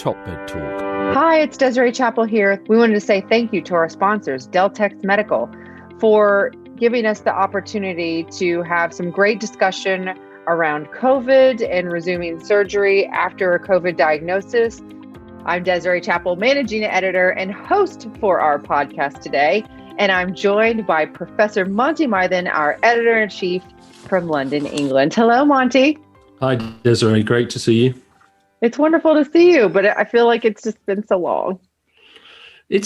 TopMedTalk. Hi, it's Desiree Chappell here. We wanted to say thank you to our sponsors, Deltex Medical, for giving us the opportunity to have some great discussion around COVID and resuming surgery after a COVID diagnosis. I'm Desiree Chappell, managing editor and host for our podcast today, and I'm joined by Professor Monty Mythen, our editor-in-chief from London, England. Hello, Monty. Hi, Desiree. Great to see you. It's wonderful to see you, but I feel like it's just been so long.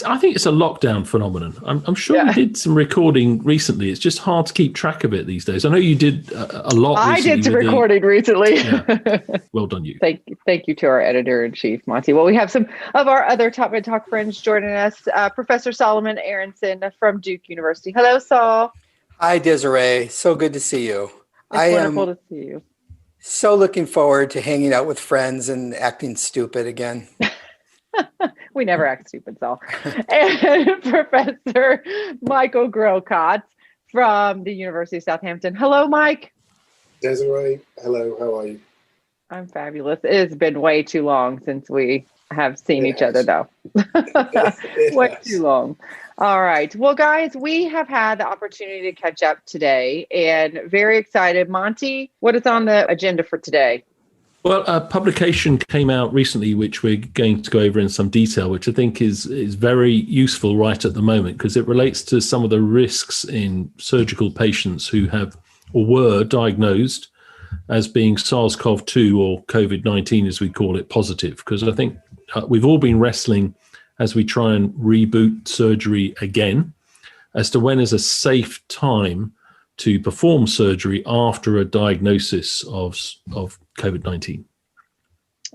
I think it's a lockdown phenomenon. I'm sure you did some recording recently. It's just hard to keep track of it these days. I know you did a lot recently. I did some recording recently. Yeah. Well done, you. Thank you to our editor-in-chief, Monty. Well, we have some of our other TopMedTalk friends joining us. Professor Solomon Aronson from Duke University. Hello, Saul. Hi, Desiree. So good to see you. It's wonderful to see you. So looking forward to hanging out with friends and acting stupid again. We never act stupid, Saul. And Professor Michael Grocott from the University of Southampton. Hello, Mike. Desiree, hello. How are you? I'm fabulous. It has been way too long since we have seen each other, though. Way too long. All right. Well, guys, we have had the opportunity to catch up today and very excited. Monty, what is on the agenda for today? Well, a publication came out recently, which we're going to go over in some detail, which I think is very useful right at the moment because it relates to some of the risks in surgical patients who have or were diagnosed as being SARS-CoV-2 or COVID-19, as we call it, positive. Because I think we've all been wrestling as we try and reboot surgery again as to when is a safe time to perform surgery after a diagnosis of COVID-19.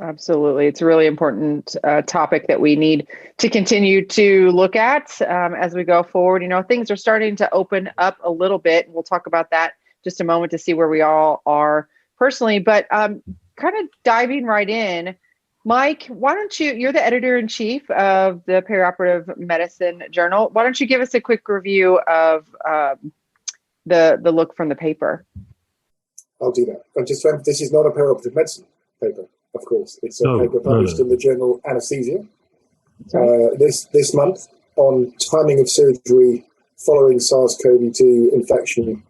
Absolutely. It's a really important topic that we need to continue to look at as we go forward. You know, things are starting to open up a little bit. We'll talk about that just a moment to see where we all are personally. But kind of diving right in, Mike, why don't you're the editor-in-chief of the Perioperative Medicine Journal. Why don't you give us a quick review of the look from the paper? I'll do that. I'm just trying, this is not a perioperative medicine paper, of course. It's a paper published in the journal Anaesthesia this month on timing of surgery following SARS-CoV-2 infection.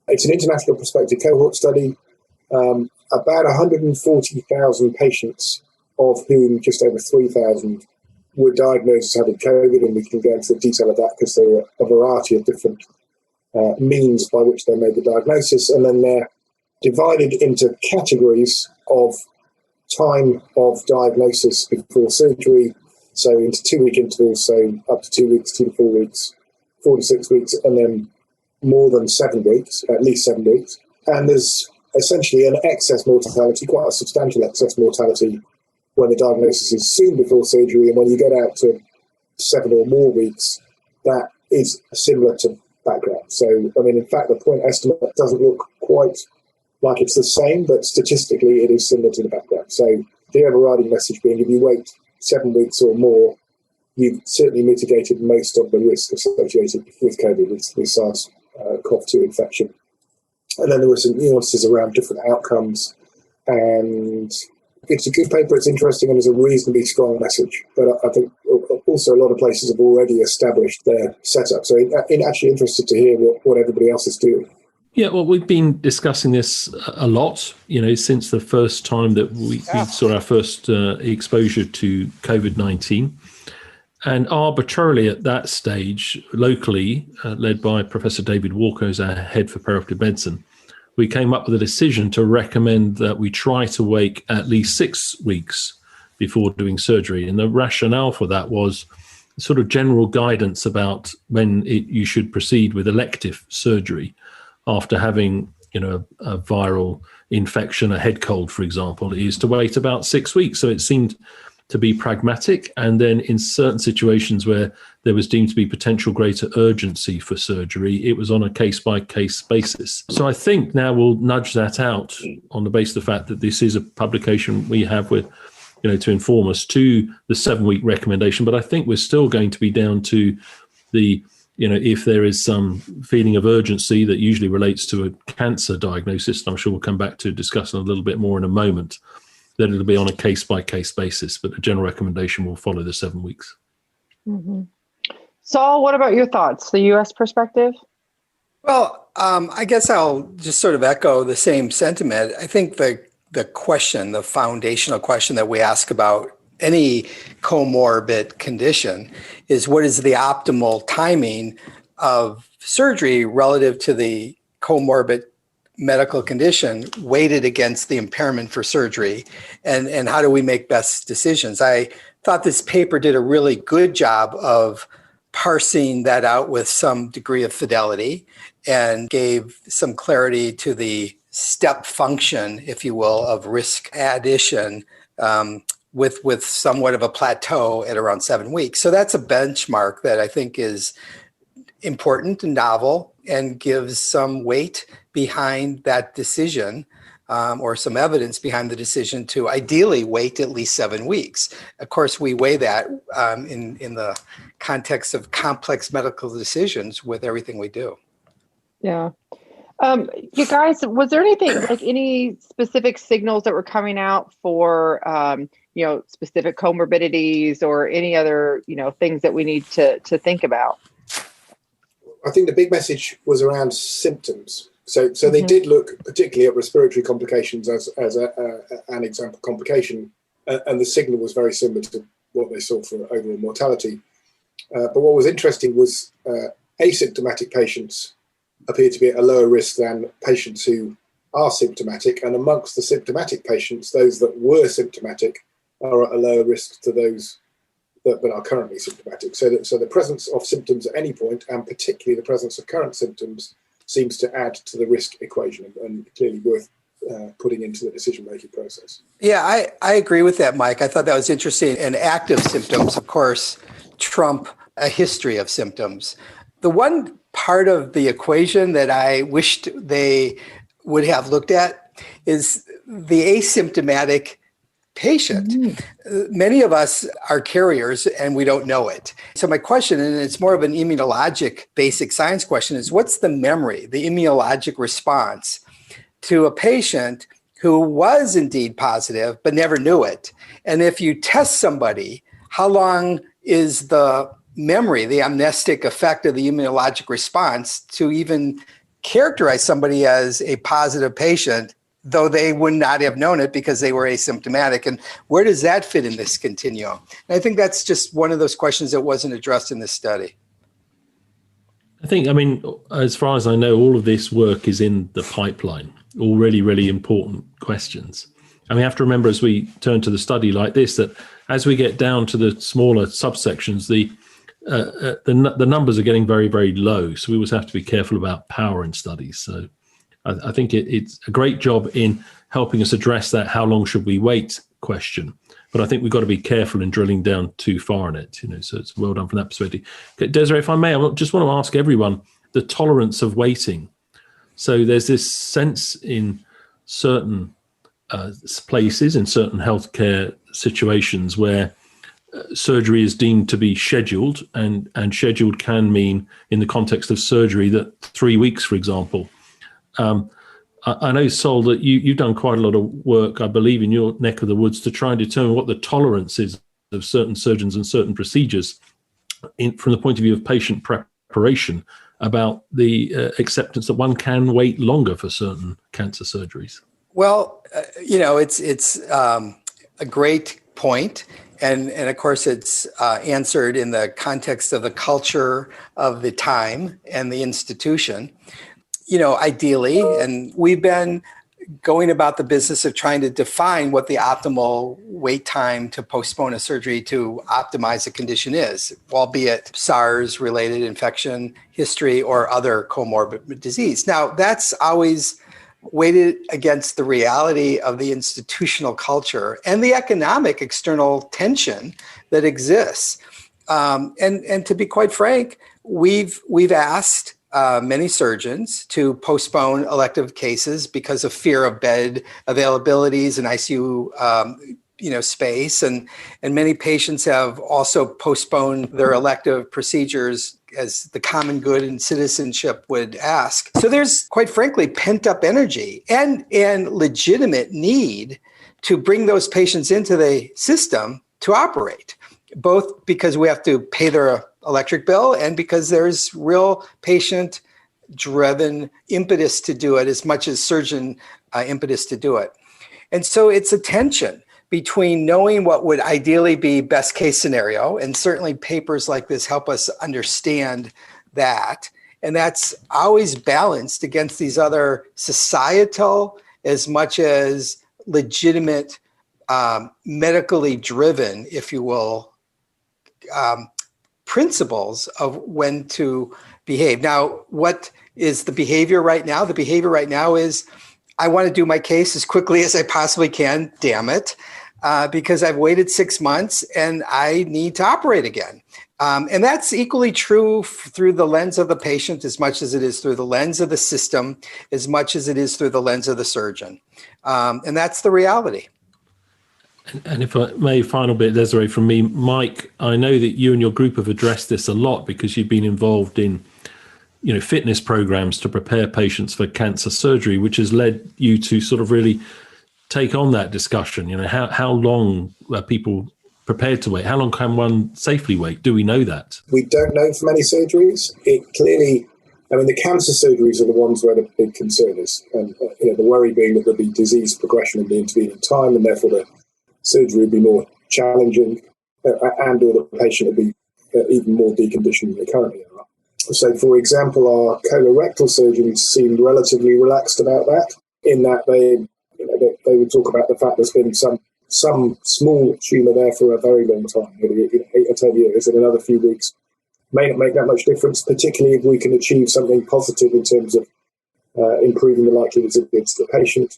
It's an international prospective cohort study, about 140,000 patients, of whom just over 3,000 were diagnosed as having COVID, and we can go into the detail of that because there were a variety of different means by which they made the diagnosis, and then they're divided into categories of time of diagnosis before surgery, so into 2-week intervals, so up to 2 weeks, 2 to 4 weeks, 4 to 6 weeks, and then more than 7 weeks, at least 7 weeks. And there's essentially an excess mortality, quite a substantial excess mortality when the diagnosis is soon before surgery, and when you get out to 7 or more weeks, that is similar to background. So, I mean, in fact, the point estimate doesn't look quite like it's the same, but statistically it is similar to the background. So the overriding message being, if you wait 7 weeks or more, you've certainly mitigated most of the risk associated with COVID, with SARS-CoV-2 infection. And then there were some nuances around different outcomes, and it's a good paper, it's interesting, and there's a reasonably strong message. But I think also a lot of places have already established their setup. So I'm actually interested to hear what everybody else is doing. Yeah, well, we've been discussing this a lot, since the first time that we saw our first exposure to COVID-19. And arbitrarily at that stage, locally, led by Professor David Walker as our head for perioperative medicine, we came up with a decision to recommend that we try to wait at least 6 weeks before doing surgery. And the rationale for that was sort of general guidance about when you should proceed with elective surgery after having, a viral infection, a head cold, for example, is to wait about 6 weeks. So it seemed to be pragmatic. And then in certain situations where there was deemed to be potential greater urgency for surgery, it was on a case-by-case basis. So I think now we'll nudge that out on the basis of the fact that this is a publication we have with, to inform us to the 7-week recommendation. But I think we're still going to be down to the, if there is some feeling of urgency that usually relates to a cancer diagnosis, and I'm sure we'll come back to discussing a little bit more in a moment, that it'll be on a case-by-case basis, but the general recommendation will follow the 7 weeks. Mm-hmm. Saul, what about your thoughts, the U.S. perspective? Well, I guess I'll just sort of echo the same sentiment. I think the question, the foundational question that we ask about any comorbid condition is, what is the optimal timing of surgery relative to the comorbid medical condition weighted against the impairment for surgery, and how do we make best decisions? I thought this paper did a really good job of parsing that out with some degree of fidelity and gave some clarity to the step function, if you will, of risk addition with somewhat of a plateau at around 7 weeks. So that's a benchmark that I think is important and novel and gives some weight behind that decision, or some evidence behind the decision to ideally wait at least 7 weeks. Of course, we weigh that in the context of complex medical decisions with everything we do. Yeah. You guys, was there anything, like any specific signals that were coming out for, specific comorbidities or any other, things that we need to think about? I think the big message was around symptoms. So they did look particularly at respiratory complications as an example complication, and the signal was very similar to what they saw for overall mortality. But what was interesting was asymptomatic patients appear to be at a lower risk than patients who are symptomatic, and amongst the symptomatic patients, those that were symptomatic are at a lower risk to those that are currently symptomatic. So the presence of symptoms at any point, and particularly the presence of current symptoms, seems to add to the risk equation, and clearly worth putting into the decision-making process. Yeah, I agree with that, Mike. I thought that was interesting. And active symptoms, of course, trump a history of symptoms. The one part of the equation that I wished they would have looked at is the asymptomatic patient. Many of us are carriers and we don't know it. So my question, and it's more of an immunologic basic science question, is what's the memory, the immunologic response to a patient who was indeed positive but never knew it? And if you test somebody, how long is the memory, the amnestic effect of the immunologic response to even characterize somebody as a positive patient, though they would not have known it because they were asymptomatic? And where does that fit in this continuum? And I think that's just one of those questions that wasn't addressed in this study. I mean, as far as I know, all of this work is in the pipeline, all really, really important questions. And we have to remember as we turn to the study like this, that as we get down to the smaller subsections, the numbers are getting very, very low. So we always have to be careful about power in studies. So I think it's a great job in helping us address that how long should we wait question. But I think we've got to be careful in drilling down too far in it, so it's well done from that perspective. Okay, Desiree, if I may, I just want to ask everyone the tolerance of waiting. So there's this sense in certain places, in certain healthcare situations where surgery is deemed to be scheduled, and scheduled can mean, in the context of surgery, that 3 weeks, for example. I know, Sol, that you've done quite a lot of work, I believe, in your neck of the woods to try and determine what the tolerance is of certain surgeons and certain procedures from the point of view of patient preparation about the acceptance that one can wait longer for certain cancer surgeries. Well, it's a great point. And of course, it's answered in the context of the culture of the time and the institution. Ideally, and we've been going about the business of trying to define what the optimal wait time to postpone a surgery to optimize a condition is, albeit SARS-related infection history or other comorbid disease. Now, that's always weighted against the reality of the institutional culture and the economic external tension that exists. And to be quite frank, we've asked many surgeons to postpone elective cases because of fear of bed availabilities and ICU space. And many patients have also postponed their elective procedures as the common good and citizenship would ask. So there's, quite frankly, pent up energy and legitimate need to bring those patients into the system to operate, both because we have to pay their electric bill and because there's real patient-driven impetus to do it as much as surgeon impetus to do it. And so it's a tension between knowing what would ideally be best case scenario, and certainly papers like this help us understand that. And that's always balanced against these other societal as much as legitimate, medically driven, if you will, principles of when to behave. Now, what is the behavior right now? The behavior right now is, I want to do my case as quickly as I possibly can, damn it, because I've waited 6 months and I need to operate again. And that's equally true through the lens of the patient as much as it is through the lens of the system, as much as it is through the lens of the surgeon. And that's the reality. And if I may, final bit, Desiree, from me, Mike, I know that you and your group have addressed this a lot because you've been involved in, fitness programs to prepare patients for cancer surgery, which has led you to sort of really take on that discussion. How long are people prepared to wait? How long can one safely wait? Do we know that? We don't know for many surgeries. It clearly, the cancer surgeries are the ones where the big concern is. And, the worry being that there'll be disease progression in the intervening time, and therefore the surgery would be more challenging, and or the patient would be even more deconditioned than they currently are. So, for example, our colorectal surgeons seemed relatively relaxed about that, in that they would talk about the fact there's been some small tumour there for a very long time, maybe 8 or 10 years, and another few weeks may not make that much difference, particularly if we can achieve something positive in terms of improving the likelihoods of goods to the patient.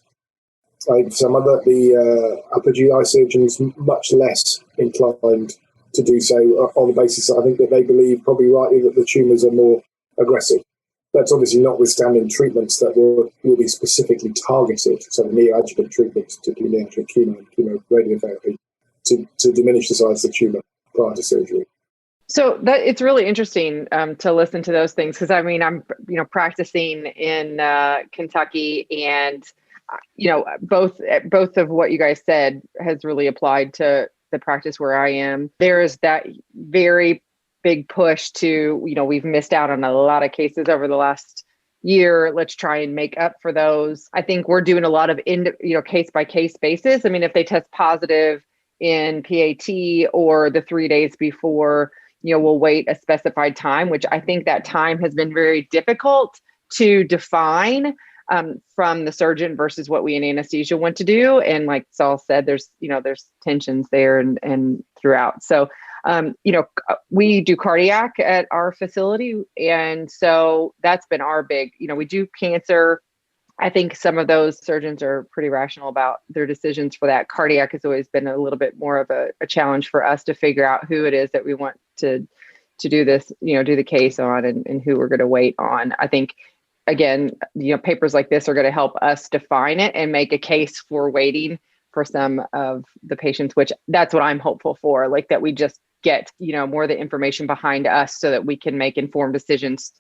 The upper GI surgeons much less inclined to do so on the basis that I think that they believe, probably rightly, that the tumours are more aggressive. That's obviously notwithstanding treatments that will be specifically targeted, so neoadjuvant treatments, particularly neoadjuvant chemo and chemoradiotherapy, to diminish the size of the tumour prior to surgery. So it's really interesting to listen to those things, because I'm practicing in Kentucky, and both of what you guys said has really applied to the practice where I am. There is that very big push to, we've missed out on a lot of cases over the last year. Let's try and make up for those. I think we're doing a lot of case by case basis. If they test positive in PAT or the 3 days before, we'll wait a specified time, which I think that time has been very difficult to define from the surgeon versus what we in anesthesia want to do. And like Saul said, there's tensions there and throughout. So, we do cardiac at our facility. And so that's been our big, we do cancer. I think some of those surgeons are pretty rational about their decisions for that. Cardiac has always been a little bit more of a challenge for us to figure out who it is that we want to do this, do the case on, and who we're going to wait on. I think, again, papers like this are going to help us define it and make a case for waiting for some of the patients, which that's what I'm hopeful for, like that we just get, more of the information behind us so that we can make informed decisions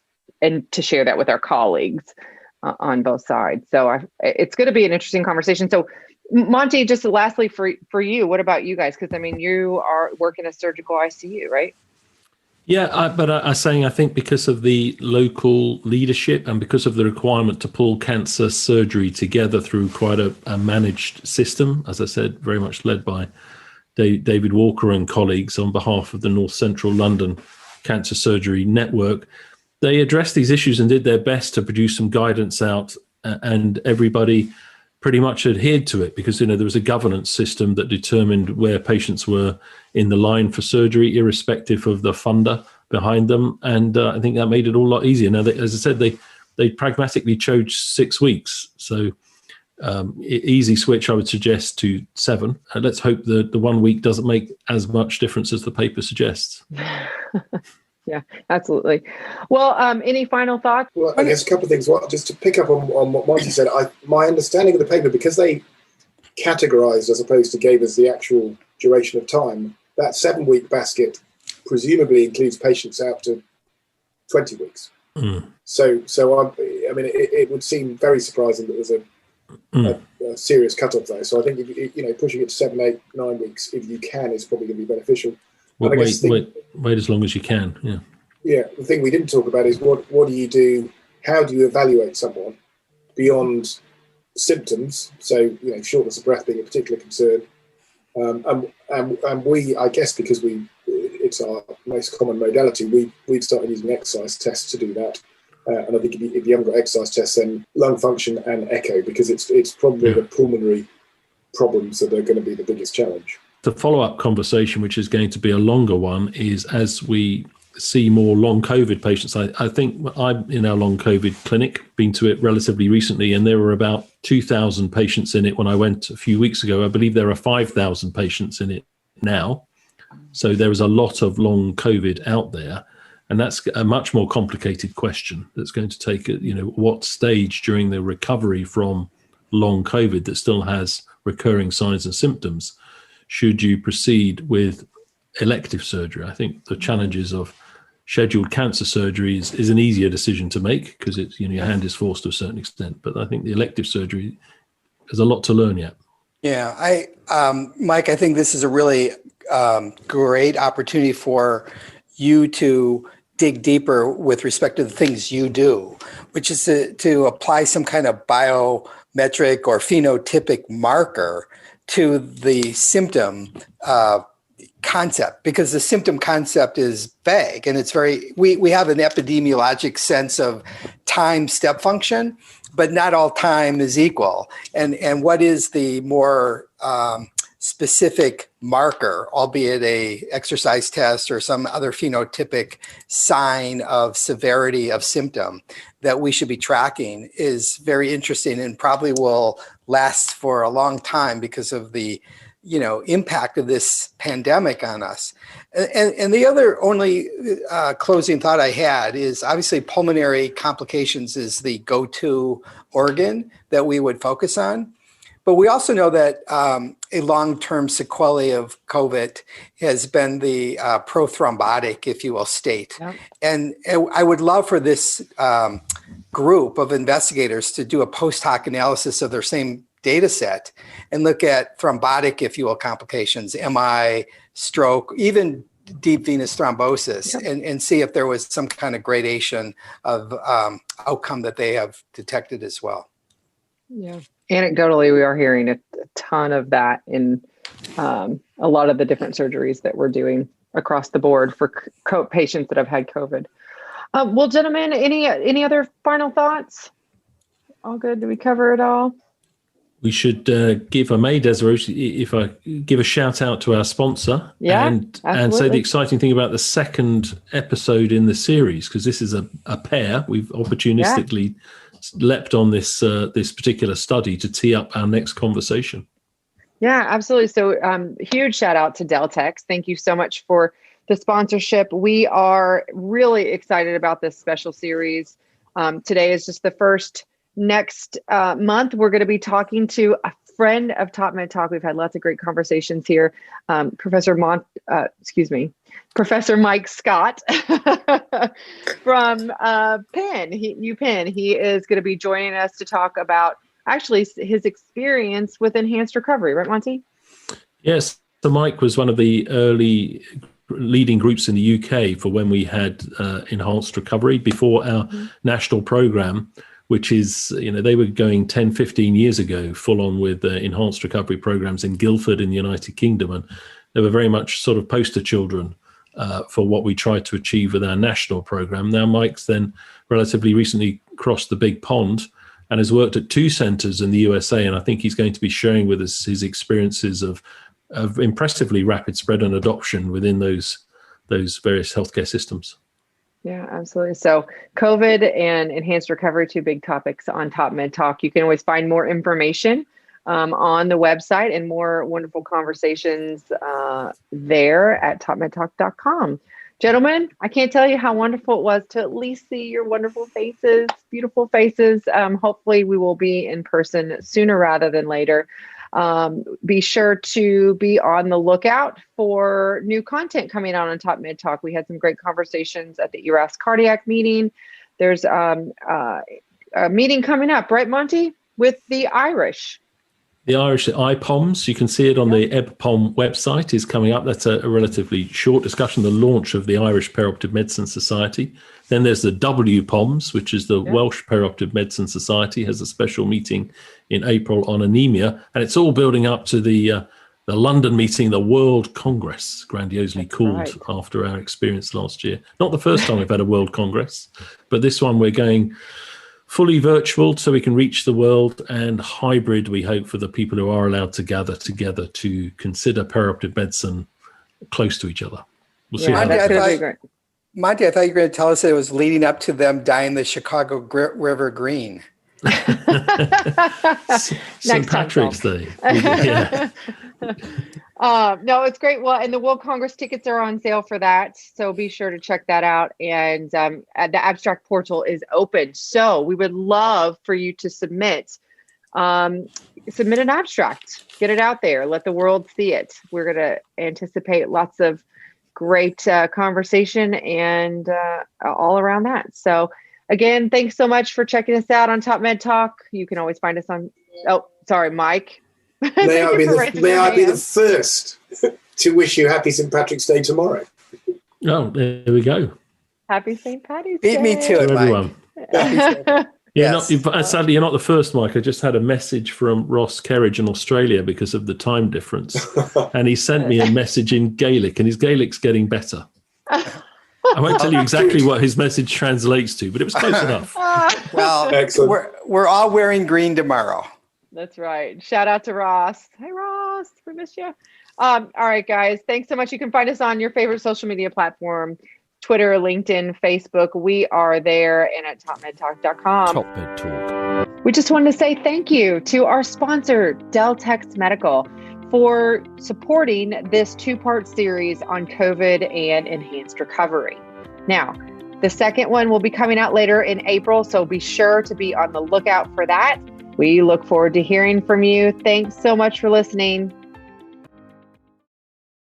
and to share that with our colleagues on both sides. So it's going to be an interesting conversation. So Monty, just lastly for you, what about you guys? Because you are working a surgical ICU, right? Yeah, but I saying I think because of the local leadership and because of the requirement to pull cancer surgery together through quite a managed system, as I said, very much led by David Walker and colleagues on behalf of the North Central London Cancer Surgery Network, they addressed these issues and did their best to produce some guidance out, and everybody pretty much adhered to it because, there was a governance system that determined where patients were in the line for surgery, irrespective of the funder behind them. And I think that made it all a lot easier. Now, as I said, they pragmatically chose 6 weeks. So easy switch, I would suggest, to 7. Let's hope that the 1 week doesn't make as much difference as the paper suggests. Yeah, absolutely. Well, any final thoughts? Well, I guess a couple of things. Well, just to pick up on what Monty said, my understanding of the paper, because they categorized as opposed to gave us the actual duration of time, that 7-week basket presumably includes patients out to 20 weeks. Mm. So it would seem very surprising that there's a serious cut-off there. So I think pushing it to 7, 8, 9 weeks if you can is probably going to be beneficial. Well, wait as long as you can. Yeah. Yeah. The thing we didn't talk about is what do you do? How do you evaluate someone beyond symptoms? So shortness of breath being a particular concern, and we, I guess, because it's our most common modality, we've started using exercise tests to do that. And I think if you haven't got exercise tests, then lung function and echo, because it's probably the pulmonary problems that are going to be the biggest challenge. The follow-up conversation, which is going to be a longer one, is as we see more long COVID patients. I think I'm in our long COVID clinic, been to it relatively recently, and there were about 2,000 patients in it when I went a few weeks ago. I believe there are 5,000 patients in it now. So there is a lot of long COVID out there. And that's a much more complicated question that's going to take, what stage during the recovery from long COVID that still has recurring signs and symptoms should you proceed with elective surgery. I think the challenges of scheduled cancer surgery is an easier decision to make because it's, your hand is forced to a certain extent. But I think the elective surgery, there's a lot to learn yet. Yeah, Mike, I think this is a really great opportunity for you to dig deeper with respect to the things you do, which is to apply some kind of biometric or phenotypic marker to the symptom concept, because the symptom concept is vague and it's we have an epidemiologic sense of time step function, but not all time is equal. And what is the more specific marker, albeit a exercise test or some other phenotypic sign of severity of symptom that we should be tracking, is very interesting and probably will last for a long time because of the impact of this pandemic on us. And the other only closing thought I had is obviously pulmonary complications is the go-to organ that we would focus on. But we also know that a long-term sequelae of COVID has been the prothrombotic, if you will, state. Yep. And I would love for this group of investigators to do a post hoc analysis of their same data set and look at thrombotic, if you will, complications, MI, stroke, even deep venous thrombosis, yep. and see if there was some kind of gradation of outcome that they have detected as well. Yeah. Anecdotally, we are hearing a ton of that in a lot of the different surgeries that we're doing across the board for patients that have had COVID. Well, gentlemen, any other final thoughts? All good? Did we cover it all? We should give Desiree, if I give a shout out to our sponsor, and say the exciting thing about the second episode in the series, because this is a pair. We've opportunistically leapt on this particular study to tee up our next conversation. Yeah, absolutely. So huge shout out to Deltex. Thank you so much for the sponsorship. We are really excited about this special series. Today is just the first. Next month, we're going to be talking to a friend of TopMedTalk. We've had lots of great conversations here. Professor Mike Scott from Penn, UPenn. He is going to be joining us to talk about actually his experience with enhanced recovery, right, Monty? Yes. So Mike was one of the early leading groups in the UK for when we had enhanced recovery before our national program, which is, they were going 10, 15 years ago, full on with enhanced recovery programs in Guildford in the United Kingdom. And they were very much sort of poster children for what we tried to achieve with our national program. Now, Mike's then relatively recently crossed the big pond and has worked at 2 centers in the USA. And I think he's going to be sharing with us his experiences of impressively rapid spread and adoption within those various healthcare systems. Yeah, absolutely. So COVID and enhanced recovery, 2 big topics on TopMedTalk. You can always find more information on the website and more wonderful conversations there at topmedtalk.com. Gentlemen, I can't tell you how wonderful it was to at least see your wonderful faces, beautiful faces. Hopefully we will be in person sooner rather than later. Be sure to be on the lookout for new content coming out on TopMedTalk. We had some great conversations at the ERAS cardiac meeting. There's a meeting coming up, right, Monty? with the Irish. The Irish IPOMs, you can see it on the EBPOM website, is coming up. That's a relatively short discussion, the launch of the Irish Perioperative Medicine Society. Then there's the WPOMs, which is the Welsh Perioperative Medicine Society, has a special meeting in April on anemia. And it's all building up to the London meeting, the World Congress, grandiosely called after our experience last year. Not the first time we've had a World Congress, but this one we're going fully virtual so we can reach the world, and hybrid, we hope, for the people who are allowed to gather together to consider perioperative medicine close to each other. We'll see how that goes. Monty, I thought you were going to tell us that it was leading up to them dyeing the Chicago River green. St. Patrick's Day. Yeah. No, it's great. Well, and the World Congress tickets are on sale for that. So be sure to check that out. And the abstract portal is open. So we would love for you to submit an abstract, get it out there, let the world see it. We're going to anticipate lots of great conversation and all around that. So again, thanks so much for checking us out on TopMedTalk. You can always find us on, Mike. May I be the first to wish you happy St. Patrick's Day tomorrow. Oh, there we go. Happy St. Patty's Day. Beat me to it, everyone. Yes. Sadly, you're not the first, Mike. I just had a message from Ross Kerridge in Australia because of the time difference. And he sent me a message in Gaelic, and his Gaelic's getting better. I won't tell you exactly what his message translates to, but it was close enough. Well, excellent. We're all wearing green tomorrow. That's right. Shout out to Ross. Hey, Ross. We missed you. All right, guys. Thanks so much. You can find us on your favorite social media platform, Twitter, LinkedIn, Facebook. We are there, and at TopMedTalk.com. TopMedTalk. We just wanted to say thank you to our sponsor, Deltex Medical, for supporting this two-part series on COVID and enhanced recovery. Now, the second one will be coming out later in April, so be sure to be on the lookout for that. We look forward to hearing from you. Thanks so much for listening.